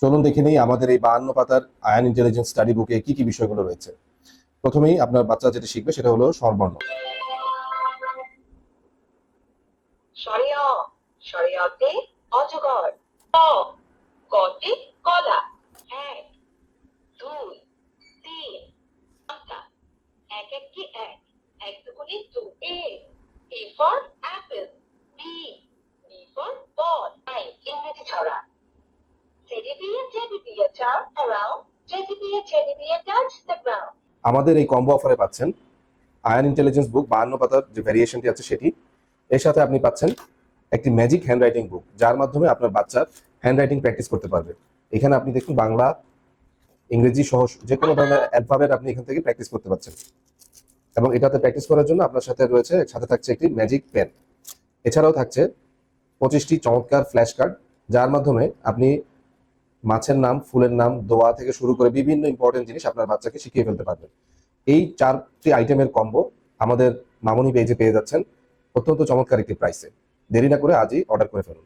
চলুন দেখে নেই আমাদের এই 52 পাতার আয়ান ইন্টেলিজেন্স স্টাডি বুকে কি কি বিষয়গুলো রয়েছে। প্রথমেই আপনার বাচ্চা যেটা শিখবে সেটা হলো স্বরবর্ণ। স্বরে অ, স্বরে অতে অজগর। ক, কতে কলা। 1 2 3 আটা। 1 1 1, 1 2 2। A for apple. B for ball. ইংরেজি ছড়া। Teddy bear jump around. Teddy bear touch the ground. আমাদের এই কম্বো অফারে পাচ্ছেন আয়ান ইন্টেলিজেন্স বুক 52 পাতার যে ভ্যারিয়েশনটি আছে সেটি, এর সাথে আপনি পাচ্ছেন একটি ম্যাজিক হ্যান্ডরাইটিং বুক, যার মাধ্যমে আপনার বাচ্চার হ্যান্ডরাইটিং প্র্যাকটিস করতে পারবে। এখানে আপনি দেখুন বাংলা, ইংরেজি সহ যে কোনো ধরনের অ্যালফাবেট আপনি এখান থেকে প্র্যাকটিস করতে পারছেন। এবং এটাতে প্র্যাকটিস করার জন্য আপনার সাথে থাকছে একটি ম্যাজিক পেন। এছাড়াও থাকছে 25টি চমৎকার ফ্ল্যাশ কার্ড, যার মাধ্যমে আপনি মাছের নাম, ফুলের নাম, দোয়া থেকে শুরু করে বিভিন্ন ইম্পর্টেন্ট জিনিস আপনার বাচ্চাকে শিখিয়ে ফেলতে পারবেন। এই 4টি আইটেমের কম্বো আমাদের মামনি পেজে পেয়ে যাচ্ছেন অত্যন্ত চমৎকার একটি প্রাইসে। দেরি না করে আজই অর্ডার করে ফেলুন।